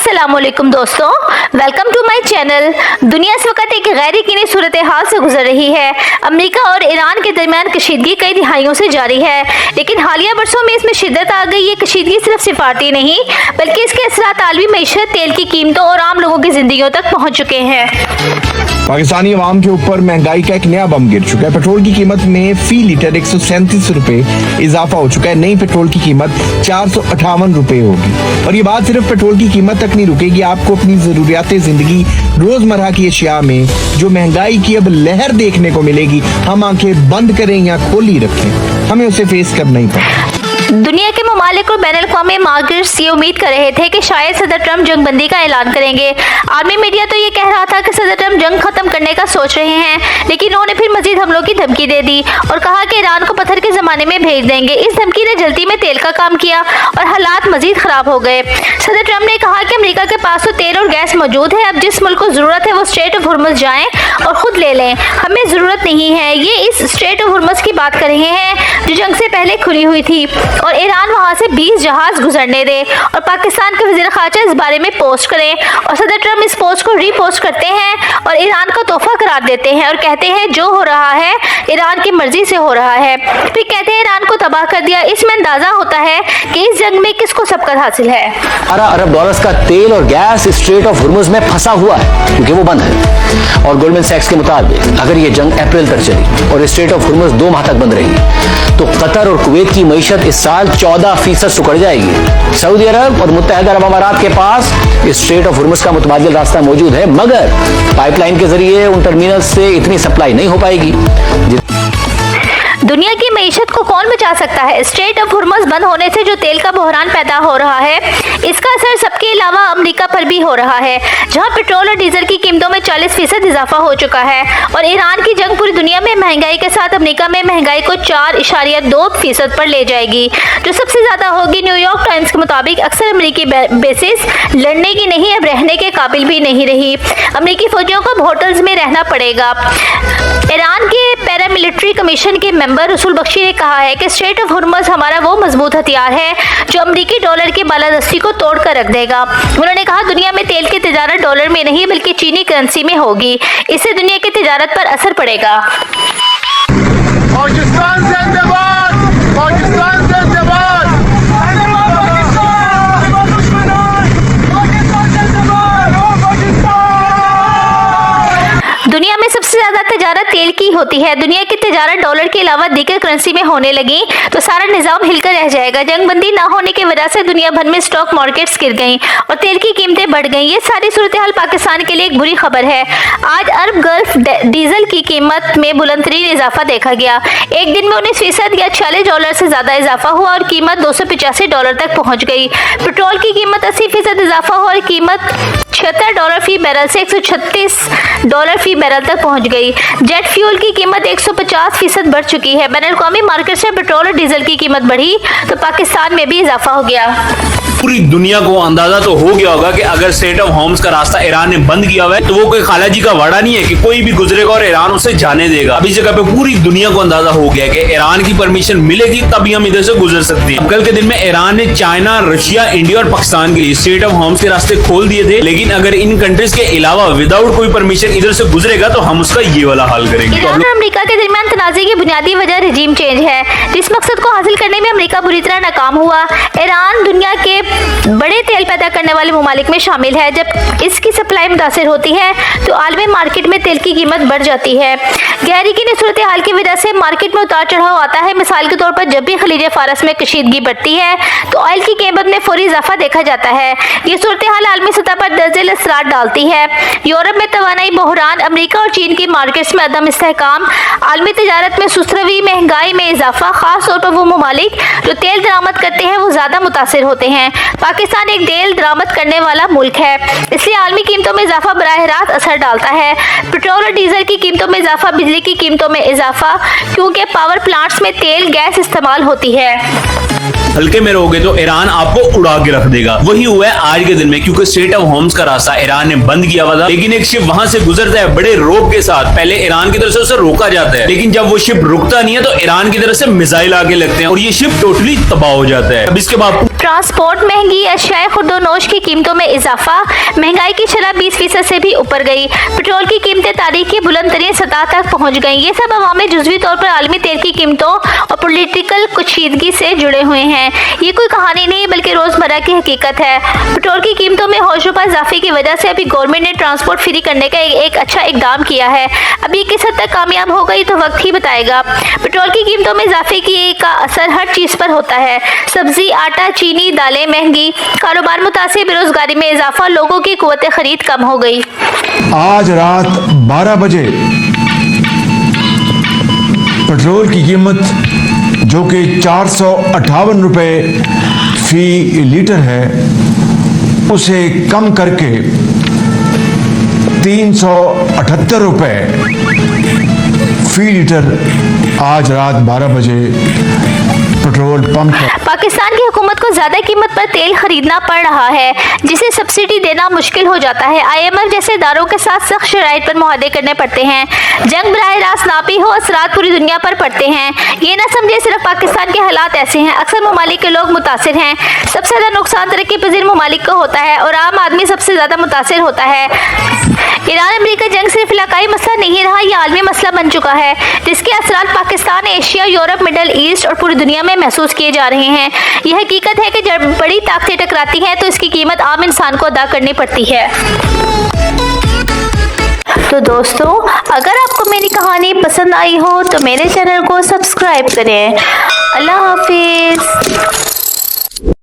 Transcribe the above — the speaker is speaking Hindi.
अस्सलामुअलैकुम दोस्तों, वेलकम टू माय चैनल। दुनिया इस वक्त एक गैर यकीनी सूरत हाल से गुजर रही है। अमेरिका और ईरान के दरमियान कशीदगी कई दिहाइयों से जारी है, लेकिन हालिया बरसों में इसमें शिद्दत आ गई। ये कशीदगी सिर्फ सिफारती नहीं बल्कि इसके असरात आलमी मईशत, तेल की कीमतों और आम लोगों की जिंदगियों तक पहुँच चुके हैं। पाकिस्तानी अवाम के ऊपर महंगाई का एक नया बम गिर चुका है। पेट्रोल की कीमत में फी लीटर 137 रुपए इजाफा हो चुका है। नई पेट्रोल की कीमत 458 रुपए होगी। और ये बात सिर्फ पेट्रोल की कीमत तक नहीं रुकेगी। आपको अपनी जरूरियात जिंदगी, रोजमर्रा की अशिया में जो महंगाई की अब लहर देखने को मिलेगी, हम आंखें बंद करें या खोली रखें, हमें उसे फेस करना ही पड़ेगा। दुनिया के ममालिक और बैन अल-अक़वामी मार्केट्स ये उम्मीद कर रहे थे कि शायद सदर ट्रंप जंगबंदी का ऐलान करेंगे। आर्मी मीडिया तो ये कह रहा था कि सदर ट्रंप जंग खत्म करने का सोच रहे हैं, लेकिन उन्होंने फिर मजीद हमलों की धमकी दे दी और कहा कि ईरान को पत्थर के जमाने में भेज देंगे। इस धमकी ने जल्दी में तेल का काम किया और हालात मजीद खराब हो गए। सदर ट्रंप ने कहा कि अमेरिका के पास तो तेल और गैस मौजूद है, अब जिस मुल्क को जरूरत है वो स्ट्रेट ऑफ हुर्मुज़ जाएं और खुद ले लें, हमें जरूरत नहीं है। ये इस स्ट्रेट ऑफ हुर्मुज़ की बात कर रहे हैं जो जंग से पहले खुली हुई थी और ईरान वहां से 20 जहाज गुजरने दे। और पाकिस्तान के वज़ीर ख़ारजा इस बारे में पोस्ट करें और सदर ट्रंप इस पोस्ट को रीपोस्ट करते हैं और ईरान को तोहफा करार देते हैं और कहते हैं जो हो रहा है ईरान की मर्जी से हो रहा है। फिर कहते हैं ईरान को तबाह कर दिया। इसमें अंदाजा होता है कि इस जंग में किसको सबकत हासिल है। अरब डॉलर्स का तेल और गैस स्ट्रेट ऑफ हुर्मुज़ में फंसा हुआ है क्योंकि वो बंद है। और गोल्डमैन सैक्स के मुताबिक अगर ये जंग अप्रैल तक चली और स्ट्रेट ऑफ हुर्मुज़ 2 माह तक बंद रही तो कतर और कुवैत की मईशत इस साल 14% सुकड़ जाएगी। सऊदी अरब और मुत्तहिदा अरब अमारात के पास स्ट्रेट ऑफ हुर्मुज़ का मुतबादिल रास्ता मौजूद है, मगर पाइपलाइन के जरिए उन टर्मिनल से इतनी सप्लाई नहीं हो पाएगी। दुनिया की मईशत को कौन बचा सकता है? स्ट्रेट ऑफ हुर्मुज़ बंद होने से जो तेल का बहरान पैदा हो रहा है, इसका असर सबके अलावा अमेरिका पर भी हो रहा है, जहां पेट्रोल और डीजल की कीमतों में 40% इजाफा हो चुका है। और ईरान की जंग पूरी दुनिया में महंगाई के साथ अमेरिका में महंगाई को 4.2% पर ले जाएगी, जो सबसे ज्यादा होगी। न्यूयॉर्क टाइम्स के मुताबिक अक्सर अमेरिकी बेसिस लड़ने की नहीं, अब रहने के काबिल भी नहीं रही। अमेरिकी फौजियों को होटल्स में रहना पड़ेगा। ईरान के पैरामिलिट्री कमीशन के मेंबर रसूल बख्शी ने कहा है कि स्ट्रेट ऑफ हुर्मुज़ हमारा वो मजबूत हथियार है जो अमेरिकी डॉलर की बालादस्ती को तोड़ कर रख देगा। उन्होंने कहा दुनिया में तेल की तिजारत डॉलर में नहीं बल्कि चीनी करेंसी में होगी, इससे दुनिया की तिजारत पर असर पड़ेगा। पाकिस्तान जिंदाबाद, पाकिस्तान जिंदाबाद। दुनिया में सबसे ज्यादा तिजारत तेल की होती है। दुनिया की तिजारत डॉलर के अलावा दीगर करेंसी में होने लगी तो सारा निजाम हिलकर रह जाएगा। जंगबंदी ना होने की वजह से दुनिया भर में स्टॉक मार्केट्स गिर गईं और तेल की कीमतें बढ़ गईं। ये सारी सूरत हाल पाकिस्तान के लिए एक बुरी खबर है। आज अरब गल्फ डीजल की कीमत में बुलंदतरीन इजाफा देखा गया। एक दिन में 19% या $40 से ज्यादा इजाफा हुआ और कीमत $285 तक पहुंच गई। पेट्रोल की कीमत 80% इजाफा हुआ और कीमत $76 फी बैरल से $136 फी बैरल तक पहुंच गई। जेट फ्यूल की कीमत 150% बढ़ चुकी है। बैनुल अक़वामी मार्केट से पेट्रोल और डीजल की कीमत बढ़ी तो पाकिस्तान में भी इजाफा हो गया। पूरी दुनिया को अंदाजा तो हो गया होगा कि अगर स्ट्रेट ऑफ होर्मुज़ का रास्ता ईरान ने बंद किया हुआ है तो वो कोई खालाजी का वाड़ा नहीं है कि कोई भी गुजरेगा और ईरान उसे जाने देगा। अब इस जगह पे पूरी दुनिया को अंदाजा हो गया कि ईरान की परमिशन मिलेगी तभी हम इधर से गुजर सकते हैं। कल के दिन में ईरान ने चाइना, रशिया, इंडिया और पाकिस्तान के लिए स्ट्रेट ऑफ होर्मुज़ के रास्ते खोल दिए थे, लेकिन अगर इन कंट्रीज के अलावा विदाउट कोई परमिशन इधर से गुजरेगा तो हम उसका ये वाला हाल करेंगे। ईरान और अमेरिका के दरमियान तनाज़े की बुनियादी वजह रजीम चेंज है, जिस मकसद को हासिल करने में अमेरिका बुरी तरह नाकाम हुआ। ईरान दुनिया के बड़े तेल पैदा करने वाले ममालिक में शामिल है। जब इसकी सप्लाई मुतासिर होती है तो आलमी मार्केट में तेल की कीमत बढ़ जाती है। गहरी की सूरत हाल की वजह से मार्केट में उतार चढ़ाव आता है। मिसाल के तौर पर जब भी खलीज फारस में कशीदगी बढ़ती है तो ऑयल की कीमत में फौरी इजाफा देखा जाता है। ये सूरत हाल आलमी सतह पर दर्जल असरात डालती है। यूरोप में तवानाई बहरान, अमेरिका और चीन की मार्केट्स में अदम इस्तेहकाम, आलमी तजारत में सुस्त रवी, महंगाई में इजाफा, खास तौर पर वो ममालिक जो तेल दरामद करते हैं वो ज्यादा मुतासिर होते हैं। पाकिस्तान एक तेल दरामद करने वाला मुल्क है, इसलिए आलमी कीमतों में इजाफा बराह रास्त असर डालता है। पेट्रोल और डीजल की कीमतों में इजाफा, बिजली की कीमतों में इजाफा, क्योंकि पावर प्लांट्स में तेल गैस इस्तेमाल होती है। हल्के में रहोगे तो ईरान आपको उड़ा के रख देगा। वही हुआ है आज के दिन में, क्योंकि स्ट्रेट ऑफ होर्मुज का रास्ता ईरान ने बंद किया हुआ था, लेकिन एक शिप वहां से गुजरता है बड़े रोक के साथ। पहले ईरान की तरफ से उसे रोका जाता है, लेकिन जब वो शिप रुकता नहीं है तो ईरान की तरफ से मिसाइल आके लगते हैं और ये शिप टोटली तबाह हो जाता है। अब इसके बाद ट्रांसपोर्ट महंगी, अशियाए खुर्दोनोश की कीमतों में इजाफा, महंगाई की शरह 20% से भी ऊपर गई, पेट्रोल की कीमतें तारीख की बुलंद तरीन सतह तक पहुंच गई। ये सब अवामी जुज़वी तौर पर आलमी तेल की कीमतों और पॉलिटिकल कुशीदगी से जुड़े हुए हैं। ये कोई कहानी नहीं बल्कि रोजमर्रा की हकीकत है। पेट्रोल की कीमतों में हौसला इजाफे की वजह से अभी गवर्नमेंट ने ट्रांसपोर्ट फ्री करने का एक अच्छा इकदाम किया है। अभी किस हद तक कामयाब हो गई तो वक्त ही बताएगा। पेट्रोल की कीमतों में इजाफे का असर हर चीज पर होता है। सब्जी, आटा, चीनी, दालें महंगी, कारोबार मुतासिर, बेरोजगारी में इजाफा, लोगों की कुव्वत खरीद कम हो गई। आज रात 12 बजे पेट्रोल की कीमत जो कि 458 रुपये फी लीटर है, उसे कम करके 378 रुपये फी लीटर आज रात 12 बजे पेट्रोल पंप पर। पाकिस्तान की हुकूमत को ज्यादा कीमत पर तेल खरीदना पड़ रहा है, जिसे सब्सिडी देना मुश्किल हो जाता है। IMF जैसे इदारों के साथ सख्त शराइत पर मुआहदे करने पड़ते हैं। जंग बराह रास्त नापी हो, असरात पूरी दुनिया पर पड़ते हैं। ये ना समझे सिर्फ पाकिस्तान के हालात ऐसे हैं, अक्सर ममालिक के लोग मुतासिर हैं। सबसे ज्यादा नुकसान तरक्की पजीर ममालिक को होता है और आम आदमी सबसे ज्यादा मुतासिर होता है। ईरान अमेरिका जंग सिर्फ इलाकाई मसला नहीं रहा, यह आलमी मसला बन चुका है, जिसके असरात Pakistan, Asia, Europe, middle east और पूरी दुनिया में महसूस किए जा रहे हैं। यह हकीकत है कि जब बड़ी ताकतें टकराती हैं तो इसकी कीमत आम इंसान को अदा करनी पड़ती है। तो दोस्तों, अगर आपको मेरी कहानी पसंद आई हो तो मेरे चैनल को सब्सक्राइब करें। अल्लाह हाफिज।